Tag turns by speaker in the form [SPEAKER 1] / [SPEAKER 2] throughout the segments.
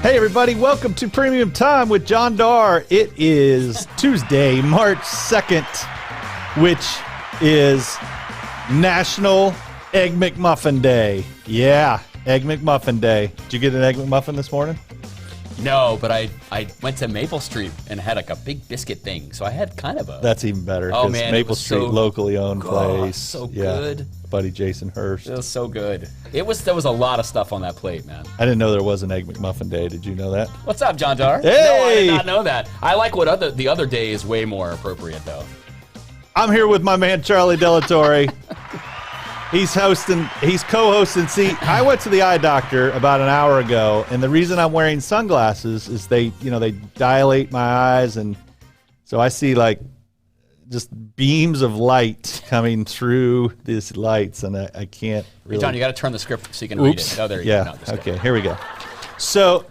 [SPEAKER 1] Hey everybody, welcome to Premium Time with John Darr. It is Tuesday, March 2nd, which is National Egg McMuffin Day. Yeah, Egg McMuffin Day. Did you get an Egg McMuffin this morning?
[SPEAKER 2] No, but I went to Maple Street and had like a big biscuit thing, so I had kind of a...
[SPEAKER 1] That's even better.
[SPEAKER 2] Oh man,
[SPEAKER 1] Maple Street,
[SPEAKER 2] so
[SPEAKER 1] locally owned place.
[SPEAKER 2] So good.
[SPEAKER 1] Buddy Jason Hurst.
[SPEAKER 2] It was so good. There was a lot of stuff on that plate, man.
[SPEAKER 1] I didn't know there was an Egg McMuffin Day. Did you know that?
[SPEAKER 2] What's up, John Darr?
[SPEAKER 1] Hey!
[SPEAKER 2] No, I did not know that. I like what the other day is way more appropriate, though.
[SPEAKER 1] I'm here with my man Charlie Delatorre. He's co-hosting. See, I went to the eye doctor about an hour ago, and the reason I'm wearing sunglasses is they dilate my eyes, and so I see like just beams of light coming through these lights, and I can't really...
[SPEAKER 2] Hey, John, you got to turn the script so you can read it. Oh, there you go. No,
[SPEAKER 1] okay, here we go. So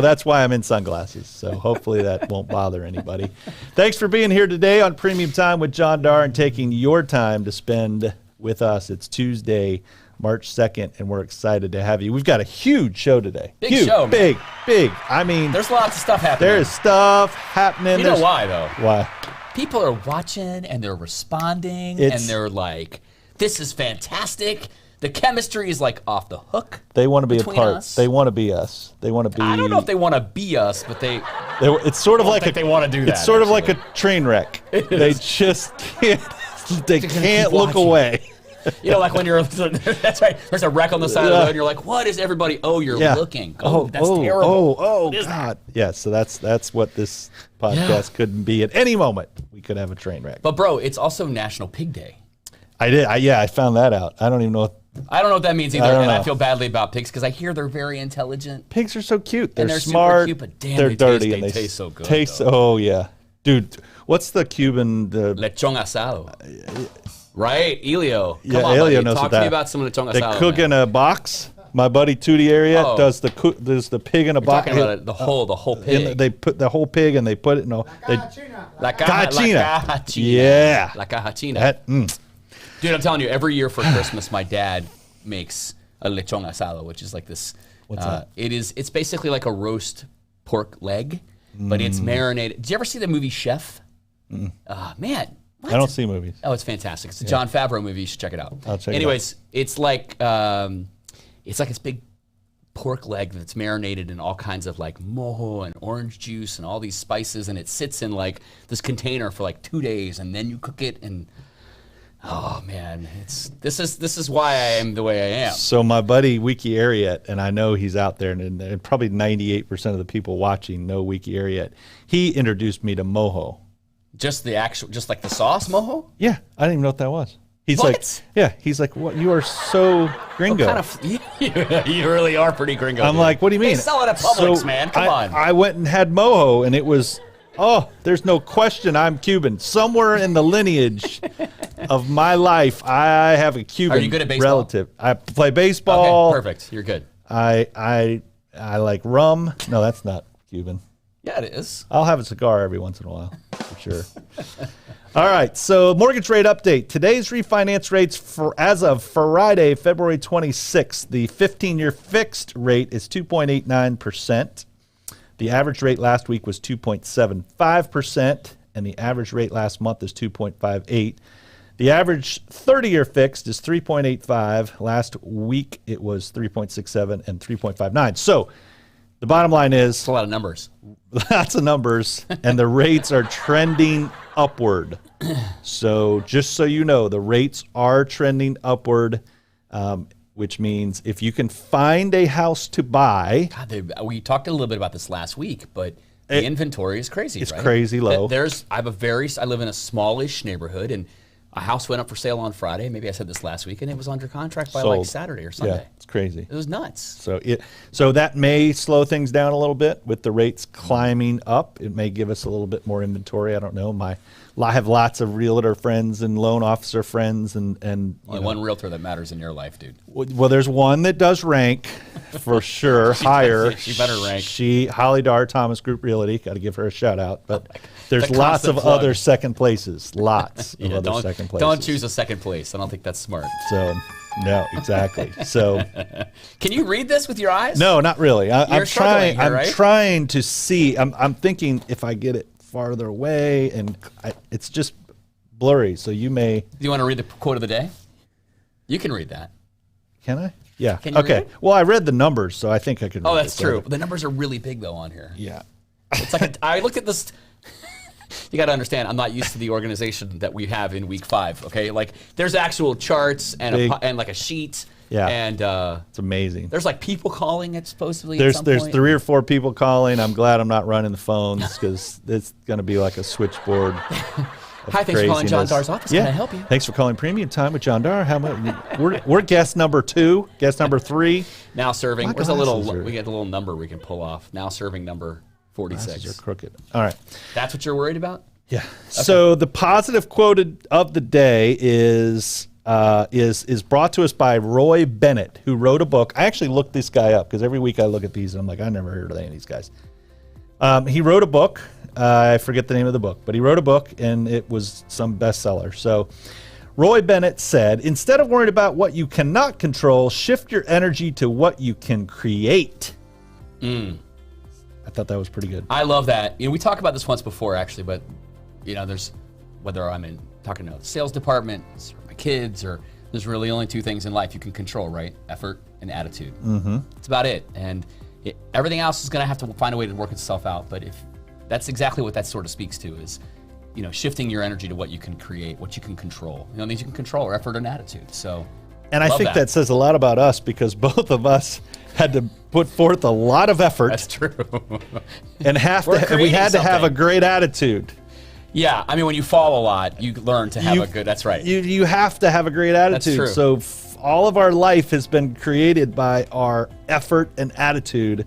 [SPEAKER 1] that's why I'm in sunglasses. So hopefully that won't bother anybody. Thanks for being here today on Premium Time with John Darr and taking your time to spend with us. It's Tuesday, March 2nd, and we're excited to have you. We've got a huge show today.
[SPEAKER 2] Big show, man.
[SPEAKER 1] Big. I mean,
[SPEAKER 2] there's lots of stuff happening.
[SPEAKER 1] There's stuff happening.
[SPEAKER 2] You know why, though?
[SPEAKER 1] Why?
[SPEAKER 2] People are watching, and they're responding, and they're like, this is fantastic. The chemistry is like off the hook.
[SPEAKER 1] They want to be a part.
[SPEAKER 2] Us.
[SPEAKER 1] They want to be us. They want to be...
[SPEAKER 2] I don't know if they want to be us, but
[SPEAKER 1] it's sort of like
[SPEAKER 2] they want to do that.
[SPEAKER 1] It's sort of like a train wreck. They just can't... They can't look away.
[SPEAKER 2] You know, like when you're, that's right, there's a wreck on the side of the road, and you're like, what is everybody? Oh, you're looking. That's terrible.
[SPEAKER 1] Oh, God. Yeah, so that's what this podcast couldn't be. At any moment, we could have a train wreck.
[SPEAKER 2] But, bro, it's also National Pig Day.
[SPEAKER 1] I found that out. I don't even know.
[SPEAKER 2] I don't know what that means either, and I feel badly about pigs because I hear they're very intelligent.
[SPEAKER 1] Pigs are so cute. They're
[SPEAKER 2] super
[SPEAKER 1] smart.
[SPEAKER 2] cute, but damn,
[SPEAKER 1] they're dirty.
[SPEAKER 2] They taste so good.
[SPEAKER 1] Oh, yeah. Dude, what's the Cuban...
[SPEAKER 2] Lechon asado. Right? Elio. Come on,
[SPEAKER 1] Elio
[SPEAKER 2] buddy.
[SPEAKER 1] knows
[SPEAKER 2] Talk to me about some lechon asado.
[SPEAKER 1] They cook in a box. My buddy Tootie Ariette does the pig in a box.
[SPEAKER 2] Talking about it, the whole pig.
[SPEAKER 1] They put the whole pig and they put it in
[SPEAKER 2] La
[SPEAKER 1] cachina.
[SPEAKER 2] Yeah. La cachina. Dude, I'm telling you, every year for Christmas, my dad makes a lechon asado, which is like this.
[SPEAKER 1] What's that?
[SPEAKER 2] It's basically like a roast pork leg, but it's marinated. Did you ever see the movie Chef? Man. What?
[SPEAKER 1] I don't see movies.
[SPEAKER 2] Oh, it's fantastic. It's a John Favreau movie. You should check it out.
[SPEAKER 1] I'll check
[SPEAKER 2] Anyways,
[SPEAKER 1] it out.
[SPEAKER 2] it's like this big pork leg that's marinated in all kinds of like mojo and orange juice and all these spices, and it sits in like this container for like 2 days, and then you cook it, and oh man, this is why I am the way I am.
[SPEAKER 1] So my buddy Wiki Ariette, and I know he's out there, and probably 98% of the people watching know Wiki Ariette. He introduced me to mojo.
[SPEAKER 2] Just like the sauce mojo?
[SPEAKER 1] Yeah, I didn't even know what that was. He's
[SPEAKER 2] what?
[SPEAKER 1] He's like, what? You are so gringo.
[SPEAKER 2] You really are pretty gringo.
[SPEAKER 1] I'm like, what do you mean?
[SPEAKER 2] They sell it at Publix, man. Come on.
[SPEAKER 1] I went and had mojo, and it was, there's no question I'm Cuban. Somewhere in the lineage of my life, I have a Cuban
[SPEAKER 2] Are you good at baseball?
[SPEAKER 1] relative. I play baseball.
[SPEAKER 2] Okay, perfect. You're good.
[SPEAKER 1] I like rum. No, that's not Cuban.
[SPEAKER 2] Yeah, it is.
[SPEAKER 1] I'll have a cigar every once in a while, for sure. All right, so mortgage rate update. Today's refinance rates as of Friday, February 26th. The 15-year fixed rate is 2.89%. The average rate last week was 2.75%, and the average rate last month is 2.58%. The average 30-year fixed is 3.85%. Last week it was 3.67% and 3.59%. So the bottom line is...
[SPEAKER 2] That's a lot of numbers.
[SPEAKER 1] Lots of numbers, and the rates are trending upward. So just so you know, the rates are trending upward, which means if you can find a house to buy...
[SPEAKER 2] God, we talked a little bit about this last week, but the inventory is crazy,
[SPEAKER 1] It's
[SPEAKER 2] right?
[SPEAKER 1] crazy low.
[SPEAKER 2] I live in a smallish neighborhood, and a house went up for sale on Friday. Maybe I said this last week, and it was under contract by like Saturday or Sunday.
[SPEAKER 1] Yeah, it's crazy.
[SPEAKER 2] It was nuts.
[SPEAKER 1] So that may slow things down a little bit with the rates climbing up. It may give us a little bit more inventory. I don't know. I have lots of realtor friends and loan officer friends, and
[SPEAKER 2] only one realtor that matters in your life, dude.
[SPEAKER 1] Well, there's one that does rank for sure higher.
[SPEAKER 2] She better rank.
[SPEAKER 1] Holly Darr, Thomas Group Realty. Got to give her a shout out. But there's lots of other second places. Lots of other second places.
[SPEAKER 2] Don't choose a second place. I don't think that's smart.
[SPEAKER 1] So No, exactly. So,
[SPEAKER 2] can you read this with your eyes?
[SPEAKER 1] no, not really. I'm trying.
[SPEAKER 2] Here, right?
[SPEAKER 1] I'm trying to see. I'm thinking if I get it farther away, and it's just blurry. So you may.
[SPEAKER 2] Do you want to read the quote of the day? You can read that.
[SPEAKER 1] Can I? Yeah.
[SPEAKER 2] Can you
[SPEAKER 1] okay.
[SPEAKER 2] read it?
[SPEAKER 1] Well, I read the numbers, so I think I could.
[SPEAKER 2] Oh,
[SPEAKER 1] read
[SPEAKER 2] that's
[SPEAKER 1] it,
[SPEAKER 2] true. But the numbers are really big though on here.
[SPEAKER 1] Yeah.
[SPEAKER 2] It's like I looked at this. You got to understand, I'm not used to the organization that we have in week 5. Okay, like there's actual charts and like a sheet.
[SPEAKER 1] Yeah.
[SPEAKER 2] And
[SPEAKER 1] it's amazing.
[SPEAKER 2] there's like people calling it supposedly.
[SPEAKER 1] There's
[SPEAKER 2] at some point.
[SPEAKER 1] 3 or 4 people calling. I'm glad I'm not running the phones because it's going to be like a switchboard.
[SPEAKER 2] Hi, thanks for calling John Darr's office.
[SPEAKER 1] Yeah.
[SPEAKER 2] Can I help you?
[SPEAKER 1] Thanks for calling Premium Time with John Darr. How much? We're guest number 2, guest number 3.
[SPEAKER 2] Now serving.
[SPEAKER 1] My
[SPEAKER 2] Where's a little?
[SPEAKER 1] glasses are-
[SPEAKER 2] We get a little number we can pull off. Now serving number 46.
[SPEAKER 1] These are crooked. All right.
[SPEAKER 2] That's what you're worried about?
[SPEAKER 1] Yeah. Okay. So the positive quoted of the day is brought to us by Roy Bennett, who wrote a book. I actually looked this guy up because every week I look at these and I'm like, I never heard of any of these guys. He wrote a book. I forget the name of the book, but he wrote a book and it was some bestseller. So Roy Bennett said, instead of worrying about what you cannot control, shift your energy to what you can create. I thought that was pretty good.
[SPEAKER 2] I love that. We talked about this once before, actually, but there's whether I'm talking to the sales department or my kids, or there's really only 2 things in life you can control, right? Effort and attitude. Mm-hmm. It's about it, and everything else is going to have to find a way to work itself out. But if that's exactly what that sort of speaks to is, shifting your energy to what you can create, what you can control. Things you can control are effort and attitude. So.
[SPEAKER 1] And I think that says a lot about us because both of us had to put forth a lot of effort.
[SPEAKER 2] That's true.
[SPEAKER 1] And we had to have a great attitude.
[SPEAKER 2] Yeah, I mean, when you fall a lot, you learn to have a good. That's right.
[SPEAKER 1] You have to have a great attitude.
[SPEAKER 2] That's true.
[SPEAKER 1] So all of our life has been created by our effort and attitude.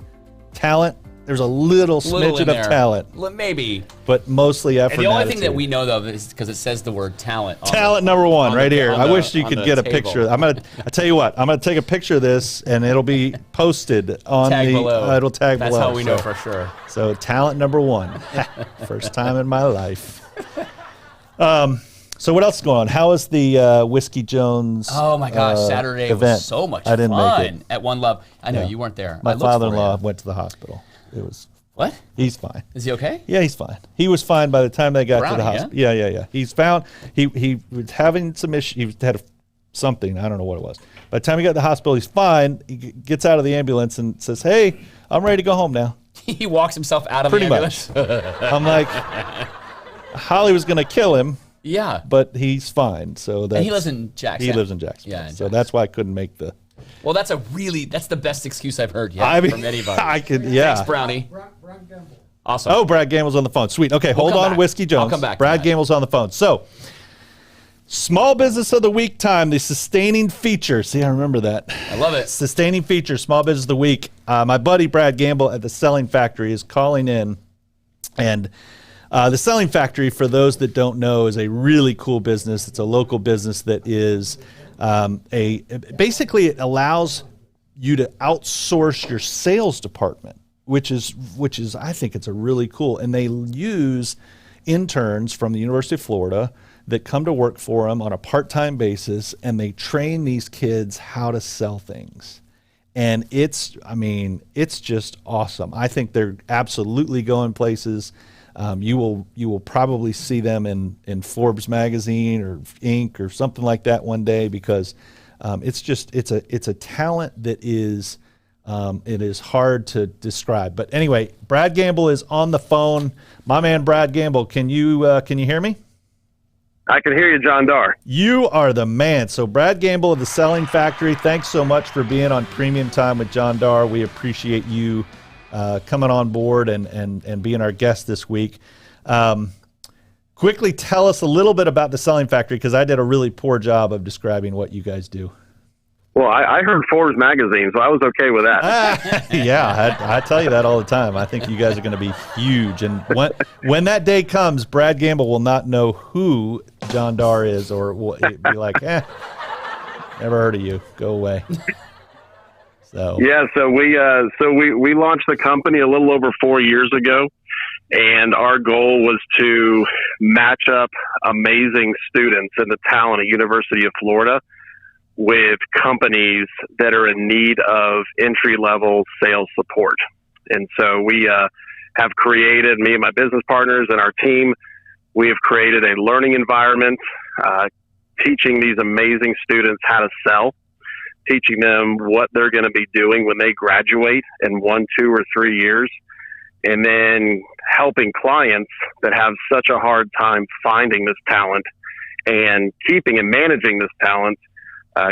[SPEAKER 1] Talent, there's a little smidgen of talent.
[SPEAKER 2] Maybe.
[SPEAKER 1] But mostly effort and
[SPEAKER 2] the only
[SPEAKER 1] attitude.
[SPEAKER 2] thing that we know, though, is because it says the word talent.
[SPEAKER 1] Talent number 1 right here. I wish you could get a picture. I tell you what, I'm going to take a picture of this and it'll be posted on
[SPEAKER 2] below.
[SPEAKER 1] It'll tag below.
[SPEAKER 2] That's how we know for sure.
[SPEAKER 1] So talent number 1. First time in my life. So what else is going on? How is the Whiskey Jones
[SPEAKER 2] Oh my gosh, Saturday
[SPEAKER 1] event?
[SPEAKER 2] was so much fun.
[SPEAKER 1] I didn't make it.
[SPEAKER 2] At One Love. I know you weren't there.
[SPEAKER 1] My father-in-law went to the hospital. It was
[SPEAKER 2] What?
[SPEAKER 1] He's fine.
[SPEAKER 2] Is he okay?
[SPEAKER 1] Yeah, he's fine. He was fine by the time they got to the hospital.
[SPEAKER 2] Yeah?
[SPEAKER 1] Yeah. He's found he was having some issue. He had something. I don't know what it was. By the time he got to the hospital, he's fine. He gets out of the ambulance and says, "Hey, I'm ready to go home now."
[SPEAKER 2] He walks himself out of
[SPEAKER 1] Pretty
[SPEAKER 2] the ambulance.
[SPEAKER 1] much. I'm like, Holly was going to kill him.
[SPEAKER 2] Yeah.
[SPEAKER 1] But he's fine. So
[SPEAKER 2] he lives in Jackson.
[SPEAKER 1] He lives in Jackson.
[SPEAKER 2] Yeah.
[SPEAKER 1] So that's why I couldn't make the.
[SPEAKER 2] Well, that's the best excuse I've heard yet from anybody.
[SPEAKER 1] I could, yeah.
[SPEAKER 2] Thanks, Brownie.
[SPEAKER 3] Brad Gamble.
[SPEAKER 2] Awesome.
[SPEAKER 1] Oh, Brad Gamble's on the phone. Sweet. Okay, hold on,
[SPEAKER 2] back.
[SPEAKER 1] Whiskey Jones.
[SPEAKER 2] I'll come back.
[SPEAKER 1] Brad Gamble's on the phone. So, small business of the week time, the sustaining feature. See, I remember that.
[SPEAKER 2] I love it.
[SPEAKER 1] Sustaining feature, small business of the week. My buddy Brad Gamble at the Selling Factory is calling in. And the Selling Factory, for those that don't know, is a really cool business. It's a local business that is basically it allows you to outsource your sales department, which is I think it's a really cool. And they use interns from the University of Florida that come to work for them on a part-time basis, and they train these kids how to sell things. And it's just awesome. I think they're absolutely going places. You will probably see them in Forbes magazine or Inc. or something like that one day, because it's a talent that is it is hard to describe. But anyway, Brad Gamble is on the phone. My man Brad Gamble, can you hear me?
[SPEAKER 4] I can hear you, John Darr.
[SPEAKER 1] You are the man. So Brad Gamble of the Selling Factory, thanks so much for being on Premium Time with John Darr. We appreciate you coming on board and being our guest this week. Quickly tell us a little bit about the Selling Factory, because I did a really poor job of describing what you guys do.
[SPEAKER 4] Well, I heard Forbes magazine, so I was okay with that.
[SPEAKER 1] Yeah, I tell you that all the time. I think you guys are going to be huge. And when that day comes, Brad Gamble will not know who John Darr is, or will be like, never heard of you. Go away. So we launched the company a little over 4 years ago, and our goal was to match up amazing students and the talent at University of Florida
[SPEAKER 4] with companies that are in need of entry-level sales support. And so we have created, me and my business partners and our team, we have created a learning environment, teaching these amazing students how to sell, teaching them what they're going to be doing when they graduate in 1, 2, or 3 years, and then helping clients that have such a hard time finding this talent and keeping and managing this talent,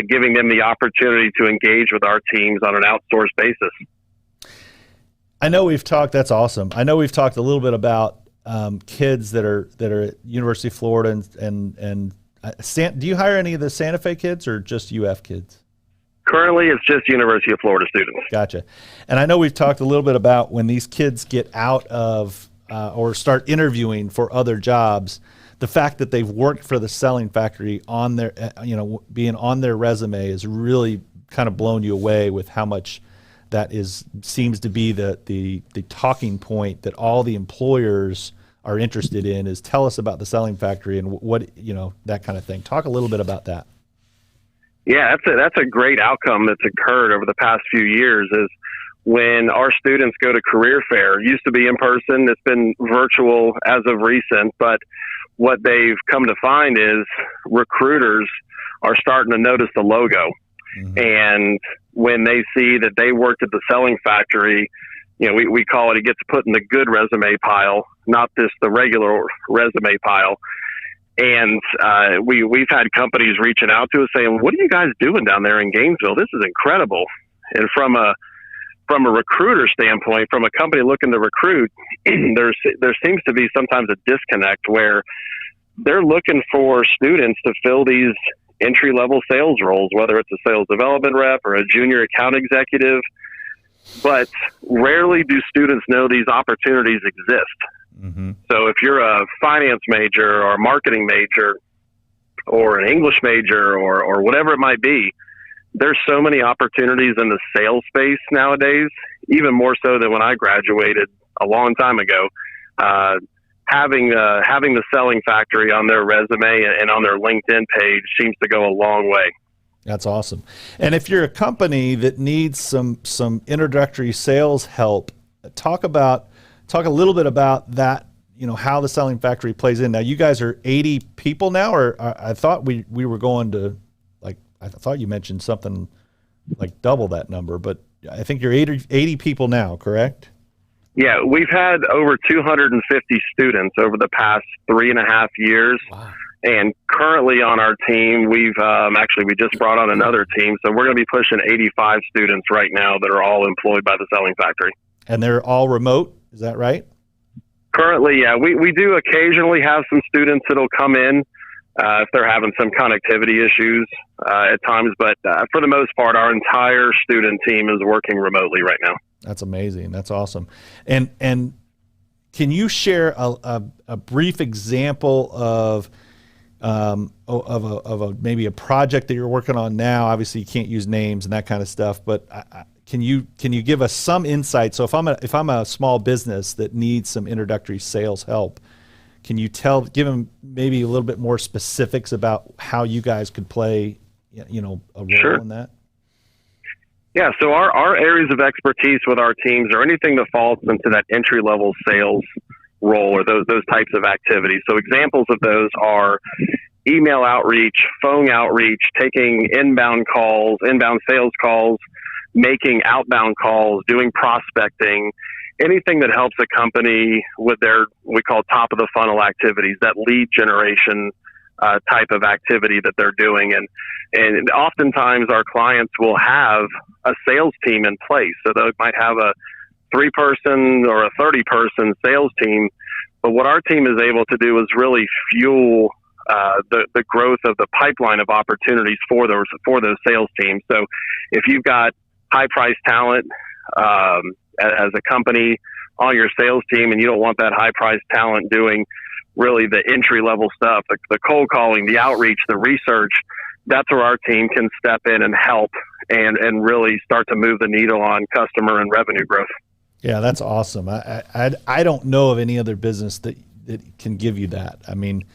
[SPEAKER 4] giving them the opportunity to engage with our teams on an outsourced basis.
[SPEAKER 1] I know we've talked, that's awesome. I know we've talked a little bit about kids that are at University of Florida and do you hire any of the Santa Fe kids or just UF kids?
[SPEAKER 4] Currently, it's just University of Florida students.
[SPEAKER 1] Gotcha. And I know we've talked a little bit about when these kids get out of or start interviewing for other jobs, the fact that they've worked for the Selling Factory on their, being on their resume is really kind of blown you away with how much that seems to be the talking point that all the employers are interested in is tell us about the Selling Factory and what, that kind of thing. Talk a little bit about that.
[SPEAKER 4] Yeah, that's a great outcome that's occurred over the past few years is when our students go to career fair. It used to be in person. It's been virtual as of recent, but what they've come to find is recruiters are starting to notice the logo. Mm-hmm. And when they see that they worked at the Selling Factory, we call it gets put in the good resume pile, not just the regular resume pile. And we've had companies reaching out to us saying, "What are you guys doing down there in Gainesville? This is incredible." And from a recruiter standpoint, from a company looking to recruit, there seems to be sometimes a disconnect where they're looking for students to fill these entry-level sales roles, whether it's a sales development rep or a junior account executive. But rarely do students know these opportunities exist. Mm-hmm. So if you're a finance major or a marketing major or an English major or whatever it might be, there's so many opportunities in the sales space nowadays, even more so than when I graduated a long time ago. Having the Selling Factory on their resume and on their LinkedIn page seems to go a long way.
[SPEAKER 1] That's awesome. And if you're a company that needs some introductory sales help, talk a little bit about that, how the Selling Factory plays in. Now, you guys are 80 people now, or I thought we were going to, I thought you mentioned something like double that number, but I think you're 80 people now, correct?
[SPEAKER 4] Yeah, we've had over 250 students over the past 3.5 years. Wow. And currently on our team, we just brought on another team. So we're going to be pushing 85 students right now that are all employed by the Selling Factory. And they're all remote, is that right? Currently, yeah. We do occasionally have some students that'll come in if they're having some connectivity issues at times. But for the most part, our entire student team is working remotely right now. That's amazing. That's awesome. And can you share a brief example of maybe a project that you're working on now? Obviously, you can't use names and that kind of stuff, but can you give us some insight? So if I'm a small business that needs some introductory sales help, can you give them maybe a little bit more specifics about how you guys could play, a role in that? Yeah, so our areas of expertise with our teams are anything that falls into that entry-level sales role or those types of activities. So examples of those are email outreach, phone outreach, taking inbound sales calls, making outbound calls, doing prospecting, anything that helps a company with their, we call top of the funnel activities, that lead generation type of activity that they're doing. And oftentimes our clients will have a sales team in place. So they might have a 3-person or a 30-person sales team. But what our team is able to do is really fuel the growth of the pipeline of opportunities for those sales teams. So if you've got high-priced talent as a company on your sales team and you don't want that high-priced talent doing really the entry-level stuff, the cold calling, the outreach, the research, that's where our team can step in and help and really start to move the needle on customer and revenue growth. Yeah, that's awesome. I don't know of any other business that can give you that. I mean,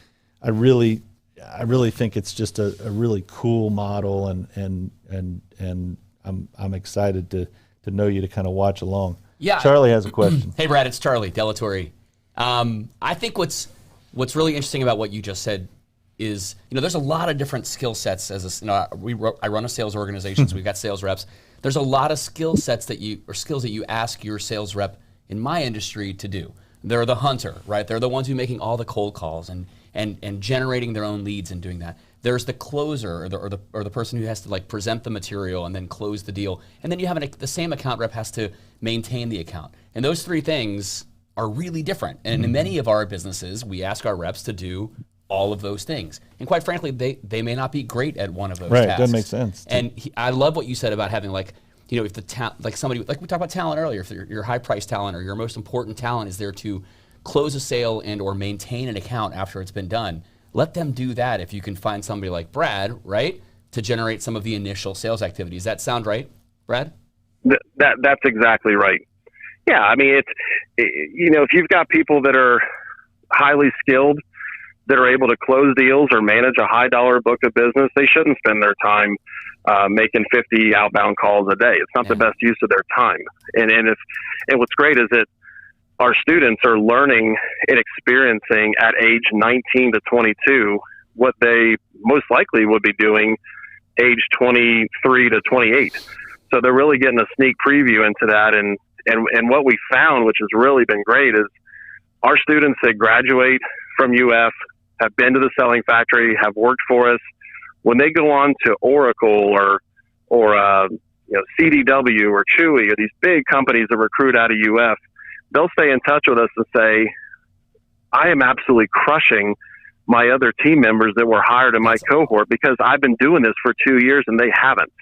[SPEAKER 1] I really think it's just a really cool model, and I'm excited to know you, to kind of watch along.
[SPEAKER 2] Yeah.
[SPEAKER 1] Charlie has a question.
[SPEAKER 2] Hey, Brad, it's Charlie, Delatorre. I think what's really interesting about what you just said is, there's a lot of different skill sets. I run a sales organization, so we've got sales reps. There's a lot of skill sets skills that you ask your sales rep in my industry to do. They're the hunter, right? They're the ones who are making all the cold calls and generating their own leads and doing that. There's the closer, or the person who has to like present the material and then close the deal. And then you have the same account rep has to maintain the account. And those three things are really different. And in many of our businesses, we ask our reps to do all of those things. And quite frankly, they may not be great at one of those tasks.
[SPEAKER 1] Right, doesn't make sense.
[SPEAKER 2] And I love what you said about having if the like somebody, like we talked about talent earlier, if your high price talent or your most important talent is there to close a sale and or maintain an account after it's been done, let them do that if you can find somebody like Brad, right, to generate some of the initial sales activities. Does that sound right, Brad?
[SPEAKER 3] That's exactly right. Yeah, I mean, if you've got people that are highly skilled, that are able to close deals or manage a high dollar book of business, they shouldn't spend their time making 50 outbound calls a day. It's not the best use of their time. And what's great is that our students are learning and experiencing at age 19 to 22 what they most likely would be doing age 23 to 28. So they're really getting a sneak preview into that. And what we found, which has really been great, is our students that graduate from UF, have been to the selling factory, have worked for us. When they go on to Oracle or CDW or Chewy or these big companies that recruit out of UF, they'll stay in touch with us and say, I am absolutely crushing my other team members that were hired in my cohort because I've been doing this for 2 years and they haven't.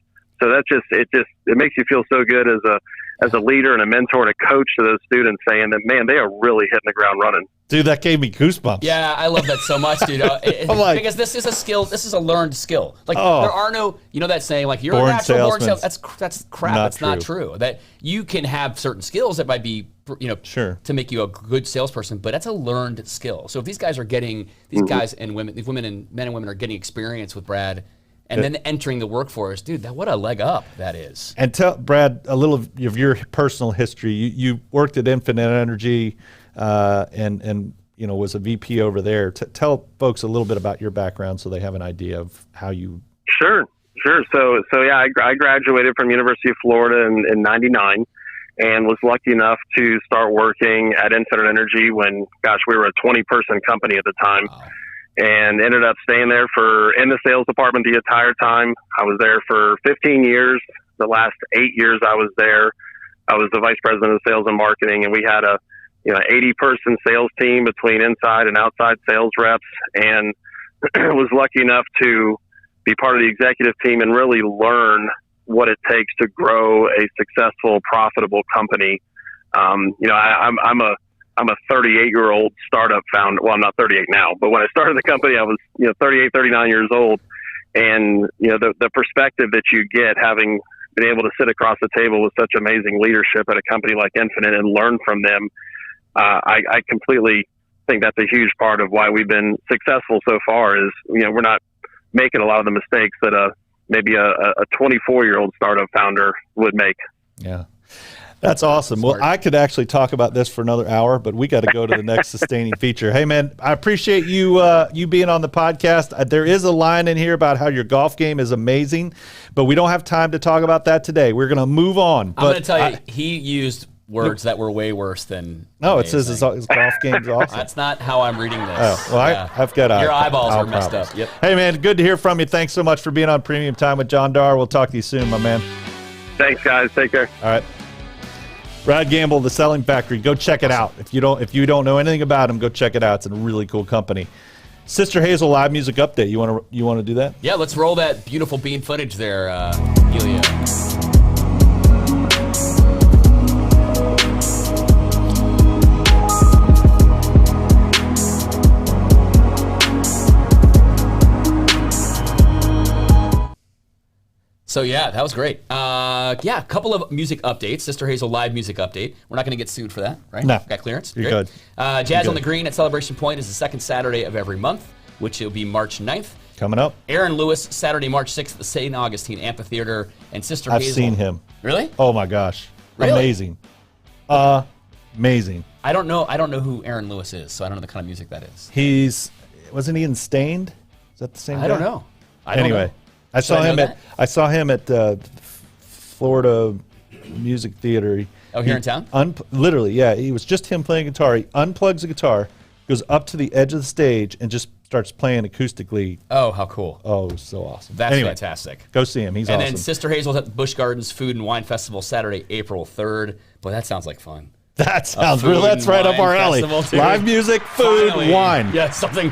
[SPEAKER 3] So it makes you feel so good as a leader and a mentor and a coach to those students, saying that, man, they are really hitting the ground running.
[SPEAKER 1] Dude, that gave me goosebumps.
[SPEAKER 2] Yeah, I love that so much, dude. Because this is a skill. This is a learned skill. Like there are no, that saying, like you're a natural born salesman. That's crap. That's not true. That you can have certain skills that might be,
[SPEAKER 1] sure,
[SPEAKER 2] to make you a good salesperson, but that's a learned skill. So if these guys are getting, guys and women, these women and men and women are getting experience with Brad, and then entering the workforce, dude, what a leg up that is.
[SPEAKER 1] And tell Brad a little of your personal history. You worked at Infinite Energy, and was a VP over there. Tell folks a little bit about your background so they have an idea of how you.
[SPEAKER 3] Sure. So yeah, I graduated from University of Florida in '99, and was lucky enough to start working at Infinite Energy when, we were a 20-person company at the time. Wow. And ended up staying there in the sales department the entire time. I was there for 15 years. The last 8 years I was there, I was the vice president of sales and marketing, and we had a 80-person sales team between inside and outside sales reps, and was lucky enough to be part of the executive team and really learn what it takes to grow a successful, profitable company. I'm a 38-year-old startup founder. Well, I'm not 38 now, but when I started the company, I was 38, 39 years old. And the perspective that you get having been able to sit across the table with such amazing leadership at a company like Infinite and learn from them, I completely think that's a huge part of why we've been successful so far. Is we're not making a lot of the mistakes that maybe a 24-year-old startup founder would make.
[SPEAKER 1] Yeah. That's awesome. Well, I could actually talk about this for another hour, but we got to go to the next sustaining feature. Hey, man, I appreciate you being on the podcast. There is a line in here about how your golf game is amazing, but we don't have time to talk about that today. We're going to move on.
[SPEAKER 2] I'm going to tell you, he used words that were way worse than.
[SPEAKER 1] No,
[SPEAKER 2] amazing.
[SPEAKER 1] It says his golf game's awesome.
[SPEAKER 2] That's not how I'm reading this.
[SPEAKER 1] Oh, well, yeah. I've got
[SPEAKER 2] your eyeballs are messed up. Yep.
[SPEAKER 1] Hey, man, good to hear from you. Thanks so much for being on Premium Time with John Darr. We'll talk to you soon, my man.
[SPEAKER 3] Thanks, guys. Take care.
[SPEAKER 1] All right. Brad Gamble, The Selling Factory. Go check it out. If you don't know anything about him, go check it out. It's a really cool company. Sister Hazel live music update. You want to do that?
[SPEAKER 2] Yeah, let's roll that beautiful bean footage there, Helio. So yeah, that was great. A couple of music updates. Sister Hazel live music update. We're not going to get sued for that, right?
[SPEAKER 1] No.
[SPEAKER 2] Got clearance?
[SPEAKER 1] You're good.
[SPEAKER 2] Jazz on the Green at Celebration Point is the second Saturday of every month. which will be March 9th.
[SPEAKER 1] Coming up.
[SPEAKER 2] Aaron Lewis, Saturday, March 6th at the St. Augustine Amphitheater. And Sister
[SPEAKER 1] I've
[SPEAKER 2] Hazel.
[SPEAKER 1] seen him.
[SPEAKER 2] Really?
[SPEAKER 1] Oh my gosh.
[SPEAKER 2] Really?
[SPEAKER 1] Amazing. Amazing.
[SPEAKER 2] I don't know who Aaron Lewis is, so I don't know the kind of music that is.
[SPEAKER 1] Wasn't he in Stained? Is that the same guy?
[SPEAKER 2] I don't know.
[SPEAKER 1] Anyway, I saw him at Florida Music Theater.
[SPEAKER 2] Oh, here in town?
[SPEAKER 1] Literally, yeah. He was just him playing guitar. He unplugs the guitar, goes up to the edge of the stage, and just starts playing acoustically.
[SPEAKER 2] Oh, how cool.
[SPEAKER 1] Oh, it was so awesome.
[SPEAKER 2] That's
[SPEAKER 1] anyway,
[SPEAKER 2] fantastic.
[SPEAKER 1] Go see him. He's
[SPEAKER 2] awesome.
[SPEAKER 1] awesome.
[SPEAKER 2] And then Sister Hazel's at the Busch Gardens Food and Wine Festival Saturday, April 3rd. Boy, that sounds like fun.
[SPEAKER 1] That sounds real. That's right up our alley. Live music, food,
[SPEAKER 2] Finally.
[SPEAKER 1] wine.
[SPEAKER 2] Yeah, something.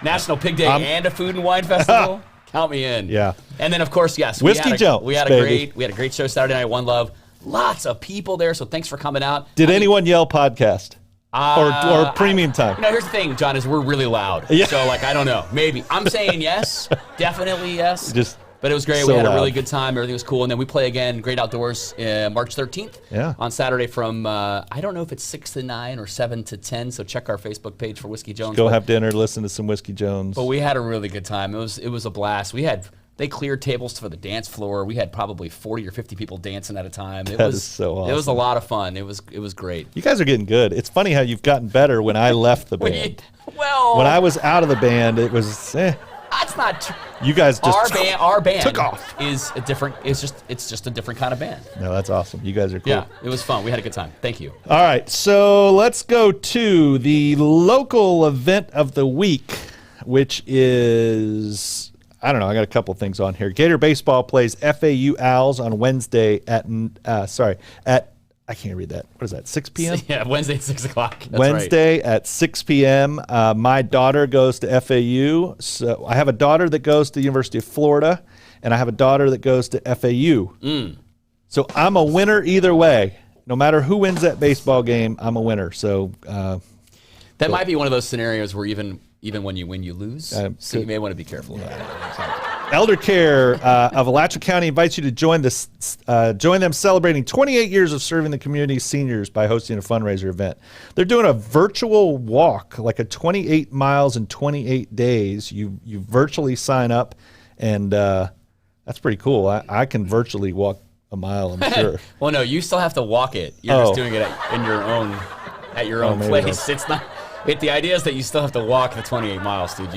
[SPEAKER 2] National Pig Day and a food and wine festival. Count me in.
[SPEAKER 1] Yeah.
[SPEAKER 2] And then, of course, yes,
[SPEAKER 1] Whiskey Jones,
[SPEAKER 2] we had a great show Saturday night. One Love. Lots of people there, so thanks for coming out.
[SPEAKER 1] Did anyone yell podcast? Or premium time?
[SPEAKER 2] Here's the thing, John, is we're really loud.
[SPEAKER 1] Yeah.
[SPEAKER 2] So, I don't know. Maybe. I'm saying yes. Definitely yes. But it was great.
[SPEAKER 1] So
[SPEAKER 2] we had a
[SPEAKER 1] loud.
[SPEAKER 2] really good time. Everything was cool. And then we play again, Great Outdoors, March 13th on Saturday from, I don't know if it's 6 to 9 or 7 to 10, so check our Facebook page for Whiskey Jones.
[SPEAKER 1] Go have dinner, listen to some Whiskey Jones.
[SPEAKER 2] But we had a really good time. It was a blast. They cleared tables for the dance floor. We had probably 40 or 50 people dancing at a time.
[SPEAKER 1] That is so awesome.
[SPEAKER 2] It was a lot of fun. It was great.
[SPEAKER 1] You guys are getting good. It's funny how you've gotten better when I left the band.
[SPEAKER 2] When
[SPEAKER 1] I was out of the band, it was
[SPEAKER 2] That's not true.
[SPEAKER 1] You guys just
[SPEAKER 2] our band
[SPEAKER 1] took off.
[SPEAKER 2] Is a different. It's just a different kind of band.
[SPEAKER 1] No, that's awesome. You guys are cool.
[SPEAKER 2] Yeah, it was fun. We had a good time. Thank you.
[SPEAKER 1] All right, so let's go to the local event of the week, which is, I don't know, I got a couple things on here. Gator Baseball plays FAU Owls on Wednesday at I can't read that. What is that, 6 p.m.?
[SPEAKER 2] Yeah, Wednesday at 6 o'clock. That's
[SPEAKER 1] Wednesday
[SPEAKER 2] right.
[SPEAKER 1] at 6 p.m. My daughter goes to FAU. So I have a daughter that goes to the University of Florida, and I have a daughter that goes to FAU. So I'm a winner either way. No matter who wins that baseball game, I'm a winner. So
[SPEAKER 2] that might be one of those scenarios where even when you win, you lose. So you may want to be careful about it.
[SPEAKER 1] Elder Care of Alachua County invites you to join them celebrating 28 years of serving the community's seniors by hosting a fundraiser event. They're doing a virtual walk, like a 28 miles in 28 days. You virtually sign up, and that's pretty cool. I can virtually walk a mile, I'm sure.
[SPEAKER 2] Well, no, you still have to walk it. You're just doing it at your own place. It's not. The idea is that you still have to walk the 28 miles, dude.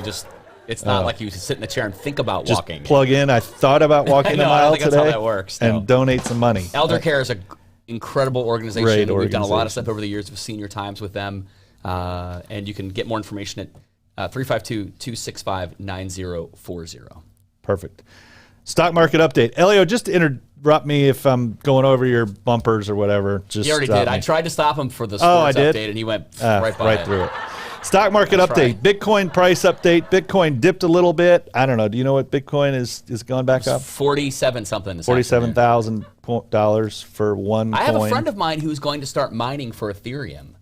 [SPEAKER 2] It's not like you sit in the chair and think about
[SPEAKER 1] just
[SPEAKER 2] walking.
[SPEAKER 1] Plug in. I thought about walking a mile
[SPEAKER 2] I don't think
[SPEAKER 1] today.
[SPEAKER 2] That's how that works.
[SPEAKER 1] And donate some money.
[SPEAKER 2] Elder Care is an incredible organization.
[SPEAKER 1] Great
[SPEAKER 2] We've done a lot of stuff over the years with senior times with them. And you can get more information at 352-265-9040.
[SPEAKER 1] Perfect. Stock market update. Elio, just interrupt me if I'm going over your bumpers or whatever.
[SPEAKER 2] He already did. I tried to stop him for the sports update, and he went right
[SPEAKER 1] through it. Stock market update. Bitcoin price update. Bitcoin dipped a little bit. I don't know. Do you know what Bitcoin is gone back up?
[SPEAKER 2] 47 something.
[SPEAKER 1] $47,000 for one coin.
[SPEAKER 2] I have a friend of mine who's going to start mining for Ethereum.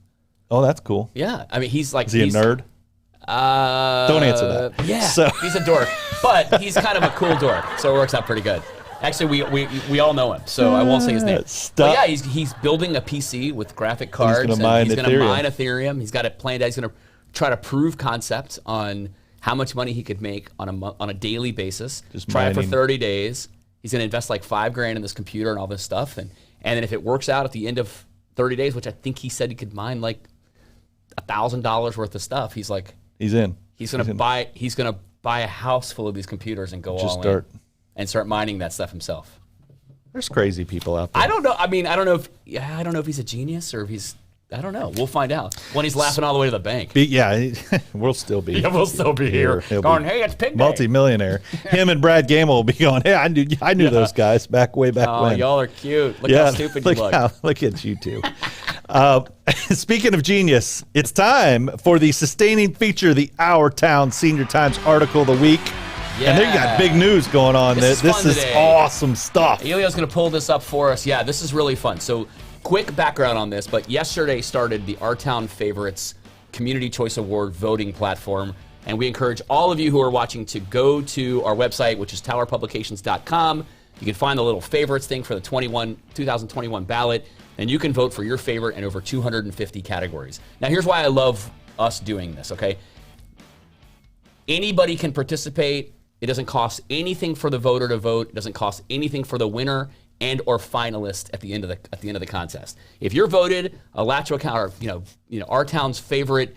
[SPEAKER 1] Oh, that's cool.
[SPEAKER 2] Yeah. I mean, he's like...
[SPEAKER 1] Is he a nerd? Don't answer that.
[SPEAKER 2] Yeah, he's a dork, but he's kind of a cool dork, so it works out pretty good. Actually, we all know him, so I won't say his name. But yeah, he's building a PC with graphic cards.
[SPEAKER 1] He's going to
[SPEAKER 2] mine Ethereum. He's got it planned out. He's going to try to prove concept on how much money he could make on a daily basis.
[SPEAKER 1] Just
[SPEAKER 2] try it for 30 days. He's going to invest like $5,000 in this computer and all this stuff, and then if it works out at the end of 30 days, which I think he said he could mine like $1,000 worth of stuff, he's like.
[SPEAKER 1] He's in.
[SPEAKER 2] He's gonna buy a house full of these computers and go all in and start mining that stuff himself.
[SPEAKER 1] There's crazy people out there.
[SPEAKER 2] I don't know. I mean, I don't know if he's a genius or if he's. I don't know. We'll find out when he's laughing all the way to the bank.
[SPEAKER 1] We'll still be.
[SPEAKER 2] Yeah, we'll still be here. Going, hey, it's Pig Day.
[SPEAKER 1] Multi-millionaire. Him and Brad Gamble will be going. Hey, I knew those guys way back when.
[SPEAKER 2] Oh, y'all are cute. Look how stupid you look.
[SPEAKER 1] Look at you two. Speaking of genius, it's time for the sustaining feature, the Our Town Senior Times article of the week. Yeah. And they've got big news going on. This is awesome stuff.
[SPEAKER 2] Elio's going to pull this up for us. Yeah, this is really fun. So quick background on this, but yesterday started the Our Town Favorites Community Choice Award voting platform. And we encourage all of you who are watching to go to our website, which is towerpublications.com. You can find the little favorites thing for the 2021 ballot. And you can vote for your favorite in over 250 categories. Now, here's why I love us doing this, okay? Anybody can participate. It doesn't cost anything for the voter to vote. It doesn't cost anything for the winner and or finalist at the end of the contest. If you're voted Alachua County, or our town's favorite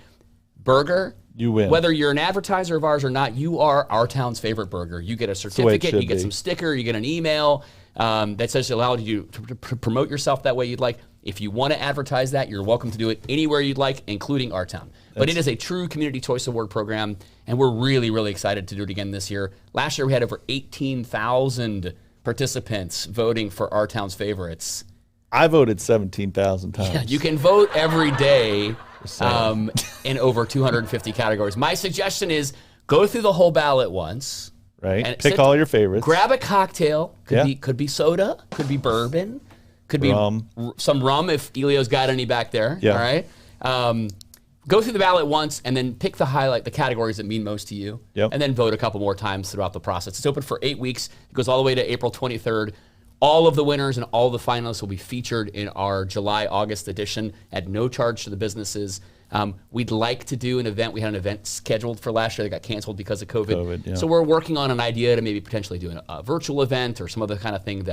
[SPEAKER 2] burger,
[SPEAKER 1] you win.
[SPEAKER 2] Whether you're an advertiser of ours or not, you are our town's favorite burger. You get a certificate, you get some sticker, you get an email that says allowed you to promote yourself that way you'd like. If you want to advertise that, you're welcome to do it anywhere you'd like, including our town. But it is a true Community Choice Award program, and we're really, really excited to do it again this year. Last year, we had over 18,000 participants voting for our town's favorites.
[SPEAKER 1] I voted 17,000 times.
[SPEAKER 2] Yeah, you can vote every day in over 250 categories. My suggestion is go through the whole ballot once.
[SPEAKER 1] Right.
[SPEAKER 2] And
[SPEAKER 1] pick all your favorites.
[SPEAKER 2] Grab a cocktail. Could be soda. Could be bourbon. Could be some rum if Elio's got any back there.
[SPEAKER 1] Yeah.
[SPEAKER 2] All right. Go through the ballot once and then pick the categories that mean most to you.
[SPEAKER 1] Yep.
[SPEAKER 2] And then vote a couple more times throughout the process. It's open for 8 weeks. It goes all the way to April 23rd. All of the winners and all the finalists will be featured in our July-August edition at no charge to the businesses. We'd like to do an event. We had an event scheduled for last year that got canceled because of COVID.
[SPEAKER 1] Yeah.
[SPEAKER 2] So we're working on an idea to maybe potentially do a virtual event or some other kind of thing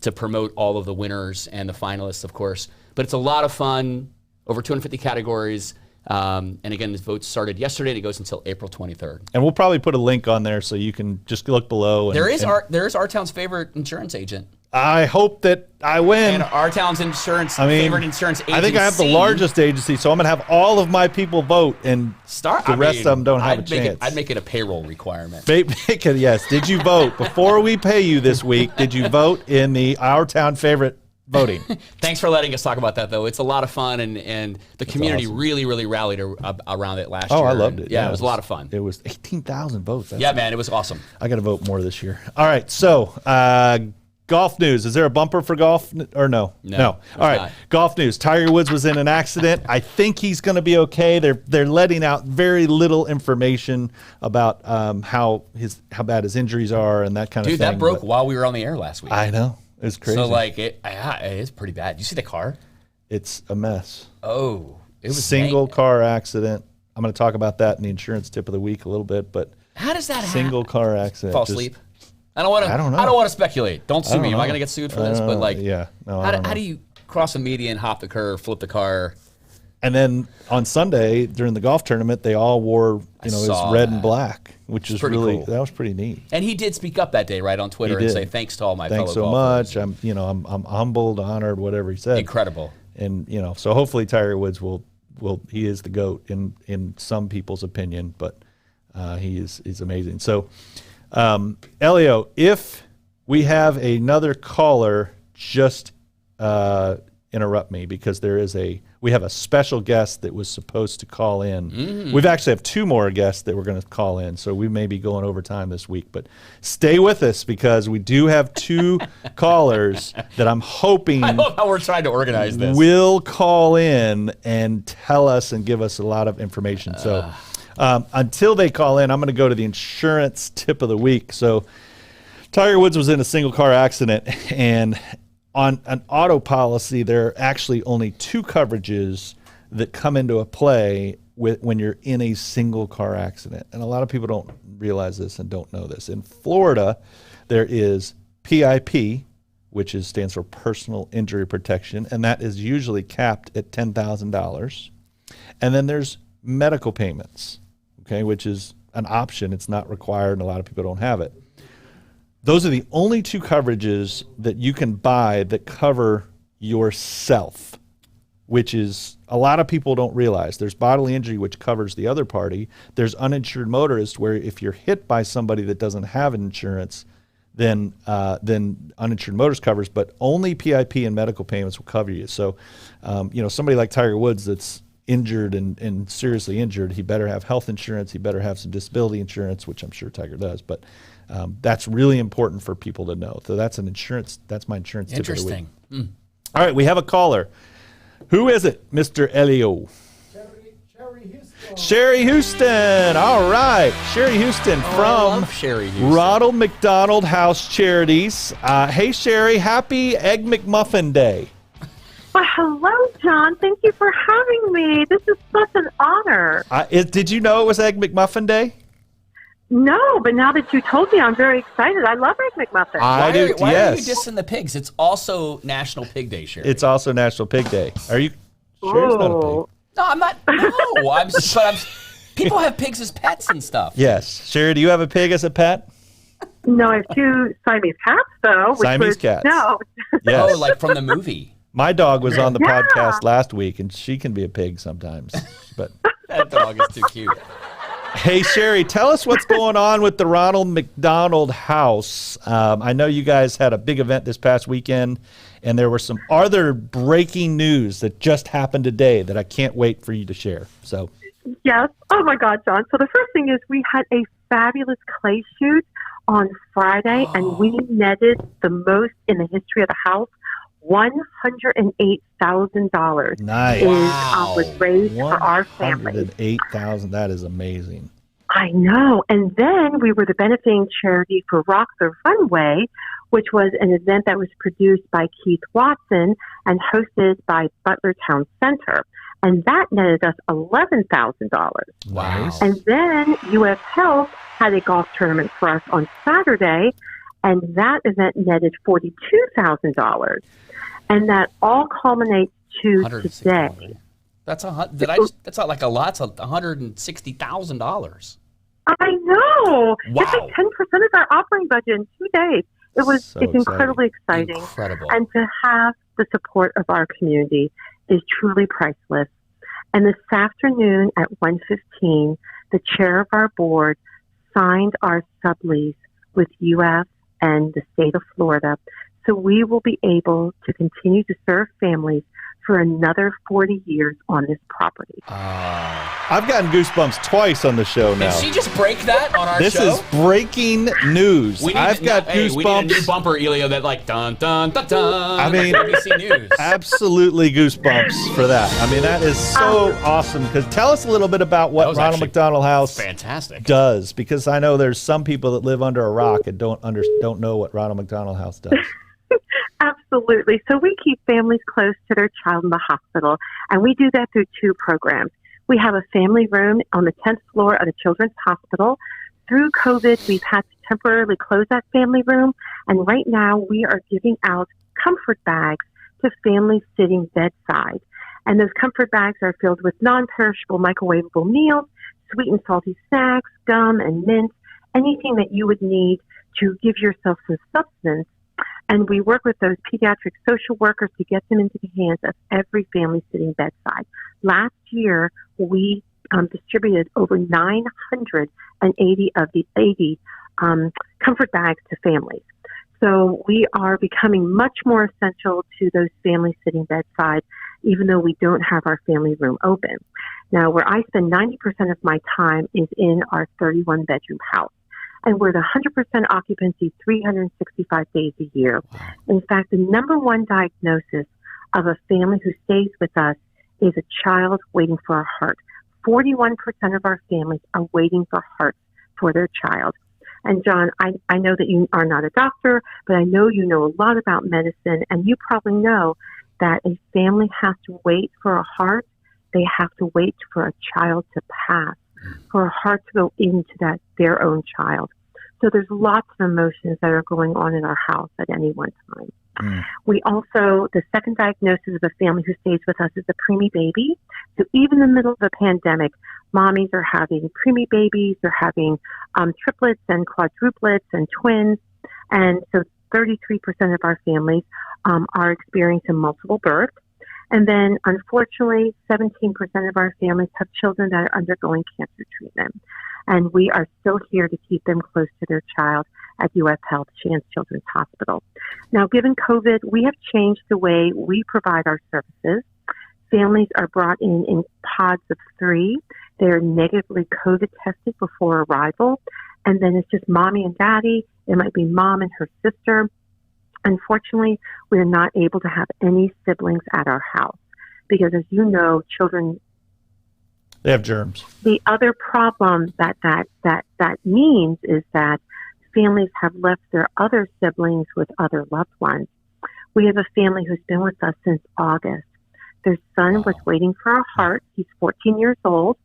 [SPEAKER 2] to promote all of the winners and the finalists, of course. But it's a lot of fun, over 250 categories. And again, this vote started yesterday and it goes until April 23rd.
[SPEAKER 1] And we'll probably put a link on there so you can just look below.
[SPEAKER 2] There is our town's favorite insurance agent.
[SPEAKER 1] I hope that I win.
[SPEAKER 2] And our town's favorite insurance agency.
[SPEAKER 1] I think I have the largest agency, so I'm going to have all of my people vote, and the rest of them don't have a chance.
[SPEAKER 2] I'd make it a payroll requirement.
[SPEAKER 1] Yes. Did you vote? Before we pay you this week, did you vote in our town favorite voting?
[SPEAKER 2] Thanks for letting us talk about that, though. It's a lot of fun, and the community really, really rallied around it last year.
[SPEAKER 1] Oh, I loved it.
[SPEAKER 2] Yeah, it was a lot of fun.
[SPEAKER 1] It was 18,000 votes.
[SPEAKER 2] Man, it was awesome.
[SPEAKER 1] I got to vote more this year. All right, so golf news. Is there a bumper for golf or no?
[SPEAKER 2] No.
[SPEAKER 1] All right.
[SPEAKER 2] Not.
[SPEAKER 1] Golf news. Tiger Woods was in an accident. I think he's going to be okay. They're letting out very little information about how bad his injuries are and that kind of thing.
[SPEAKER 2] Dude, that broke while we were on the air last week.
[SPEAKER 1] I know. It's crazy.
[SPEAKER 2] So it is pretty bad. You see the car?
[SPEAKER 1] It's a mess.
[SPEAKER 2] Oh, it was
[SPEAKER 1] single car accident. I'm going to talk about that in the insurance tip of the week a little bit, but
[SPEAKER 2] how does that happen?
[SPEAKER 1] Single car accident.
[SPEAKER 2] Fall asleep. I don't want to speculate. Don't sue me. Am I going to get sued for this? But how do you cross a median, hop the curve, flip the car?
[SPEAKER 1] And then on Sunday during the golf tournament, they all wore his red and black, which is really cool. That was pretty neat.
[SPEAKER 2] And he did speak up that day, right, on Twitter and say thanks to all my fellow
[SPEAKER 1] golfers.
[SPEAKER 2] Thanks
[SPEAKER 1] so much. I'm humbled, honored, whatever he said.
[SPEAKER 2] Incredible.
[SPEAKER 1] And so hopefully Tiger Woods will he is the GOAT in some people's opinion, but he's amazing. So. Elio, if we have another caller, just interrupt me because we have a special guest that was supposed to call in. Mm-hmm. We've actually have two more guests that we're going to call in, so we may be going over time this week. But stay with us because we do have two callers that I'm hoping.
[SPEAKER 2] I love how we're trying to organize this.
[SPEAKER 1] Will call in and tell us and give us a lot of information. So. Until they call in, I'm going to go to the insurance tip of the week. So Tiger Woods was in a single car accident, and on an auto policy, there are actually only two coverages that come into a play when you're in a single car accident. And a lot of people don't realize this and don't know this. In Florida, there is PIP, which stands for Personal Injury Protection, and that is usually capped at $10,000. And then there's medical payments. Okay, which is an option. It's not required, and a lot of people don't have it. Those are the only two coverages that you can buy that cover yourself, which is a lot of people don't realize. There's bodily injury, which covers the other party. There's uninsured motorist, where if you're hit by somebody that doesn't have insurance, then uninsured motorist covers, but only PIP and medical payments will cover you. So, somebody like Tiger Woods that's injured and seriously injured, he better have health insurance, he better have some disability insurance, which I'm sure Tiger does, but that's really important for people to know. So that's my insurance tip of the week.
[SPEAKER 2] Interesting.
[SPEAKER 1] All right, we have a caller. Who is it, Mr. Elio?
[SPEAKER 5] Sherry Houston.
[SPEAKER 1] Sherry Houston. All right. Sherry Houston from Ronald McDonald House Charities. Hey, Sherry, happy Egg McMuffin Day.
[SPEAKER 5] Well, hello, John. Thank you for having me. This is such an honor.
[SPEAKER 1] Did you know it was Egg McMuffin Day?
[SPEAKER 5] No, but now that you told me, I'm very excited. I love Egg McMuffin.
[SPEAKER 1] I do.
[SPEAKER 2] Why
[SPEAKER 1] yes.
[SPEAKER 2] are you dissing the pigs? It's also National Pig Day, Sherry.
[SPEAKER 1] It's also National Pig Day. Are you? Sherry's not a pig.
[SPEAKER 5] Oh.
[SPEAKER 2] No, I'm not. No, people have pigs as pets and stuff.
[SPEAKER 1] Yes. Sherry, do you have a pig as a pet?
[SPEAKER 5] No, I have 2 Siamese cats, though. Which
[SPEAKER 1] Siamese
[SPEAKER 5] was,
[SPEAKER 1] cats.
[SPEAKER 5] No.
[SPEAKER 1] Yes.
[SPEAKER 2] Oh, like from the movie.
[SPEAKER 1] My dog was on the
[SPEAKER 5] Yeah.
[SPEAKER 1] podcast last week, and she can be a pig sometimes. But
[SPEAKER 2] That dog is too cute.
[SPEAKER 1] hey, Sherry, tell us what's going on with the Ronald McDonald house. I know you guys had a big event this past weekend, and there were some other breaking news that just happened today that I can't wait for you to share. So,
[SPEAKER 5] Yes. Oh, my God, John. So the first thing is we had a fabulous clay shoot on Friday, and we netted the most in the history of the house. $108,000
[SPEAKER 1] nice.
[SPEAKER 5] was raised for our family.
[SPEAKER 1] 108,000. That is amazing.
[SPEAKER 5] I know. And then we were the benefiting charity for Rock the Runway, which was an event that was produced by Keith Watson and hosted by Butler Town Center. And that netted us $11,000.
[SPEAKER 1] Nice.
[SPEAKER 5] And then UF Health had a golf tournament for us on Saturday, and that event netted $42,000. And that all culminates to today.
[SPEAKER 2] That's that's not like a lot. It's $160,000.
[SPEAKER 5] I know.
[SPEAKER 2] Wow.
[SPEAKER 5] It's like 10% of our operating budget in 2 days. It's incredibly exciting.
[SPEAKER 2] Incredible.
[SPEAKER 5] And to have the support of our community is truly priceless. And this afternoon at 1:15, the chair of our board signed our sublease with UF and the state of Florida. So we will be able to continue to serve families for another 40 years on this property.
[SPEAKER 1] I've gotten goosebumps twice on the show now.
[SPEAKER 2] Did she just break that on our
[SPEAKER 1] This
[SPEAKER 2] show?
[SPEAKER 1] is breaking news. I've got goosebumps.
[SPEAKER 2] We need a new bumper, Elio, that like dun dun dun dun.
[SPEAKER 1] I mean,
[SPEAKER 2] like ABC News.
[SPEAKER 1] Absolutely goosebumps for that. I mean, that is so awesome. Because tell us a little bit about
[SPEAKER 2] That
[SPEAKER 1] what
[SPEAKER 2] was
[SPEAKER 1] Ronald
[SPEAKER 2] actually
[SPEAKER 1] McDonald House
[SPEAKER 2] Fantastic.
[SPEAKER 1] does, because I know there's some people that live under a rock and don't know what Ronald McDonald House does.
[SPEAKER 5] Absolutely. So we keep families close to their child in the hospital, and we do that through 2 programs. We have a family room on the 10th floor of the Children's Hospital. Through COVID, we've had to temporarily close that family room, and right now we are giving out comfort bags to families sitting bedside. And those comfort bags are filled with non-perishable microwavable meals, sweet and salty snacks, gum and mints, anything that you would need to give yourself some substance. And we work with those pediatric social workers to get them into the hands of every family sitting bedside. Last year, we distributed over 980 of the 80 comfort bags to families. So we are becoming much more essential to those families sitting bedside, even though we don't have our family room open. Now, where I spend 90% of my time is in our 31-bedroom house. And we're at 100% occupancy 365 days a year. In fact, the number one diagnosis of a family who stays with us is a child waiting for a heart. 41% of our families are waiting for hearts for their child. And John, I know that you are not a doctor, but I know you know a lot about medicine, and you probably know that a family has to wait for a heart. They have to wait for a child to pass, for a heart to go into their own child. So there's lots of emotions that are going on in our house at any one time. We also, the second diagnosis of a family who stays with us is a preemie baby. So even in the middle of a pandemic, mommies are having preemie babies, they're having triplets and quadruplets and twins. And so 33% of our families are experiencing multiple births. And then, unfortunately, 17% of our families have children that are undergoing cancer treatment. And we are still here to keep them close to their child at UF Health Shands Children's Hospital. Now, given COVID, we have changed the way we provide our services. Families are brought in pods of 3. They are negatively COVID tested before arrival. And then it's just mommy and daddy. It might be mom and her sister. Unfortunately, we're not able to have any siblings at our house because, as you know, children,
[SPEAKER 1] they have germs.
[SPEAKER 5] The other problem that means is that families have left their other siblings with other loved ones. We have a family who's been with us since August. Their son was waiting for a heart. He's 14 years old.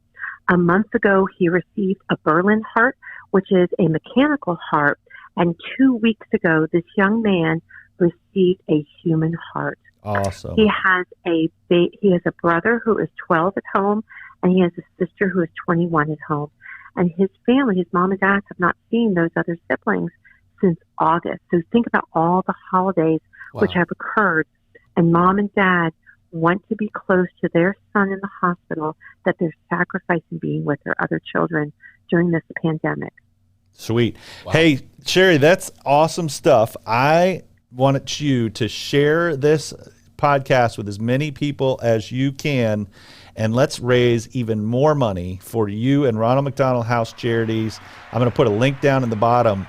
[SPEAKER 5] A month ago, he received a Berlin heart, which is a mechanical heart. And 2 weeks ago, this young man received a human heart.
[SPEAKER 1] Awesome.
[SPEAKER 5] He has a brother who is 12 at home, and he has a sister who is 21 at home. And his family, his mom and dad, have not seen those other siblings since August. So think about all the holidays which have occurred, and mom and dad want to be close to their son in the hospital that they're sacrificing being with their other children during this pandemic.
[SPEAKER 1] Sweet. Wow. Hey, Sherry, that's awesome stuff. I wanted you to share this podcast with as many people as you can, and let's raise even more money for you and Ronald McDonald House Charities. I'm going to put a link down in the bottom.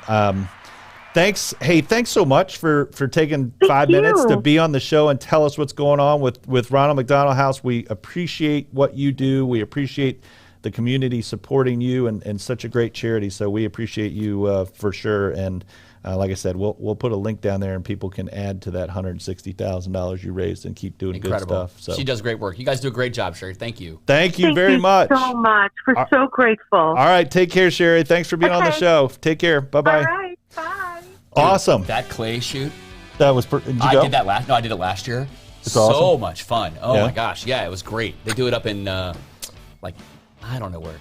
[SPEAKER 1] Thanks. Hey, thanks so much for taking 5 minutes to be on the show and tell us what's going on with Ronald McDonald House. We appreciate what you do. We appreciate the community supporting you and such a great charity. So we appreciate you for sure. And like I said, we'll put a link down there and people can add to that $160,000 you raised and keep doing good stuff. So
[SPEAKER 2] she does great work. You guys do a great job, Sherry. Thank you.
[SPEAKER 1] Thank you very much.
[SPEAKER 5] So much. We're so grateful.
[SPEAKER 1] All right. Take care, Sherry. Thanks for being on the show. Take care. Bye-bye.
[SPEAKER 5] All right. Bye.
[SPEAKER 1] Awesome.
[SPEAKER 2] That clay shoot.
[SPEAKER 1] That was, did you go?
[SPEAKER 2] I did that last. No, I did it last year.
[SPEAKER 1] It's
[SPEAKER 2] so
[SPEAKER 1] awesome.
[SPEAKER 2] much fun. Oh my gosh. Yeah, it was great. They do it up in I don't know where.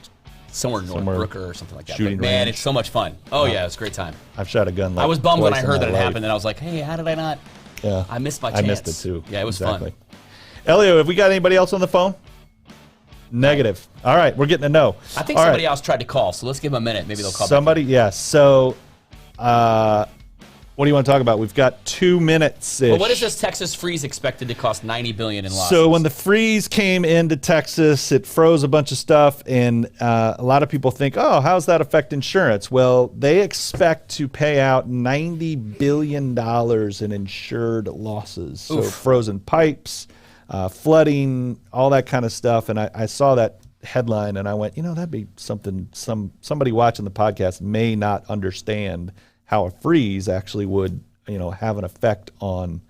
[SPEAKER 2] Somewhere in North Brooker or something like that. But man, range. It's so much fun. Oh yeah, it's a great time.
[SPEAKER 1] I've shot a gun.
[SPEAKER 2] I was bummed when I heard that it happened, and I was like, "Hey, how did I not?"
[SPEAKER 1] Yeah,
[SPEAKER 2] I missed my chance.
[SPEAKER 1] I missed it too.
[SPEAKER 2] Yeah, it was fun.
[SPEAKER 1] Elio, have we got anybody else on the phone? Negative. All right, we're getting a no.
[SPEAKER 2] I think somebody else tried to call, so let's give them a minute. Maybe they'll call.
[SPEAKER 1] Somebody, yes. So, what do you want to talk about? We've got 2 minutes.
[SPEAKER 2] Well, what is this Texas freeze expected to cost $90 billion in losses?
[SPEAKER 1] So when the freeze came into Texas, it froze a bunch of stuff, and a lot of people think, oh, how's that affect insurance? Well, they expect to pay out $90 billion in insured losses.
[SPEAKER 2] Oof.
[SPEAKER 1] So frozen pipes, flooding, all that kind of stuff. And I saw that headline, and I went, that'd be something somebody watching the podcast may not understand how a freeze actually would, have an effect on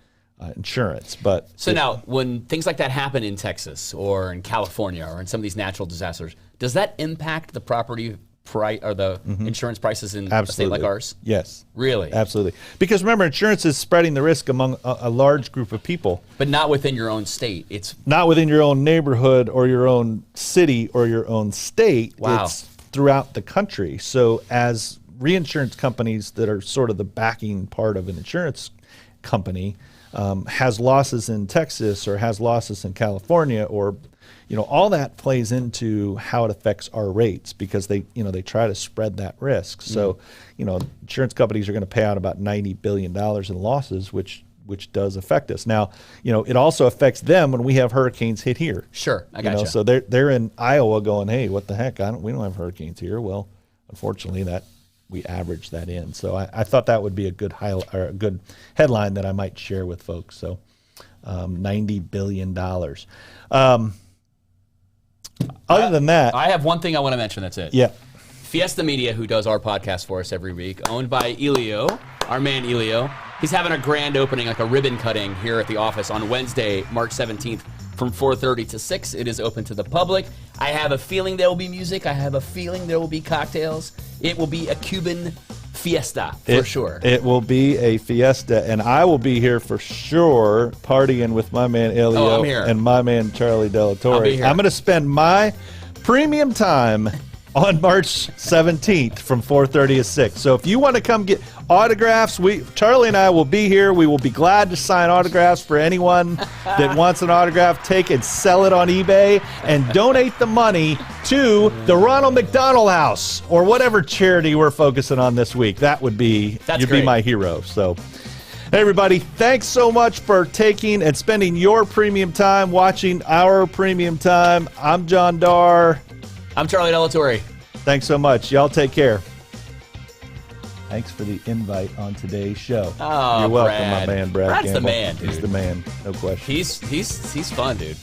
[SPEAKER 1] insurance. But
[SPEAKER 2] so now, when things like that happen in Texas or in California or in some of these natural disasters, does that impact the property price or the insurance prices in a state like ours?
[SPEAKER 1] Yes.
[SPEAKER 2] Really?
[SPEAKER 1] Absolutely. Because remember, insurance is spreading the risk among a large group of people.
[SPEAKER 2] But not within your own state. It's
[SPEAKER 1] not within your own neighborhood or your own city or your own state.
[SPEAKER 2] Wow.
[SPEAKER 1] It's throughout the country. So as reinsurance companies that are sort of the backing part of an insurance company has losses in Texas or has losses in California, or all that plays into how it affects our rates, because they try to spread that risk. So insurance companies are going to pay out about $90 billion in losses, which does affect us. Now, it also affects them when we have hurricanes hit here.
[SPEAKER 2] Sure, I got you.
[SPEAKER 1] So they're in Iowa going, hey, what the heck? We don't have hurricanes here. Well, unfortunately, we average that in. So I thought that would be a good a good headline that I might share with folks. So $90 billion. Other than that,
[SPEAKER 2] I have one thing I want to mention. That's it.
[SPEAKER 1] Yeah.
[SPEAKER 2] Fiesta Media, who does our podcast for us every week, owned by Elio, our man Elio. He's having a grand opening, like a ribbon cutting here at the office on Wednesday, March 17th from 4:30 to 6. It is open to the public. I have a feeling there will be music. I have a feeling there will be cocktails. It will be a Cuban fiesta for sure.
[SPEAKER 1] It will be a fiesta, and I will be here for sure partying with my man Elio and my man Charlie Delatorre. I'm going to spend my premium time on March 17th from 4:30 to 6. So if you want to come get autographs, Charlie and I will be here. We will be glad to sign autographs for anyone that wants an autograph. Take and sell it on eBay and donate the money to the Ronald McDonald House or whatever charity we're focusing on this week. That would be, you'd be my hero. So hey everybody, thanks so much for taking and spending your premium time watching our premium time. I'm John Darr.
[SPEAKER 2] I'm Charlie Delatorre.
[SPEAKER 1] Thanks so much. Y'all take care. Thanks for the invite on today's show.
[SPEAKER 2] Oh,
[SPEAKER 1] you're welcome,
[SPEAKER 2] Brad.
[SPEAKER 1] my man, Brad
[SPEAKER 2] Brad's
[SPEAKER 1] Gamble.
[SPEAKER 2] the man, dude.
[SPEAKER 1] He's the man, no question.
[SPEAKER 2] He's fun, dude.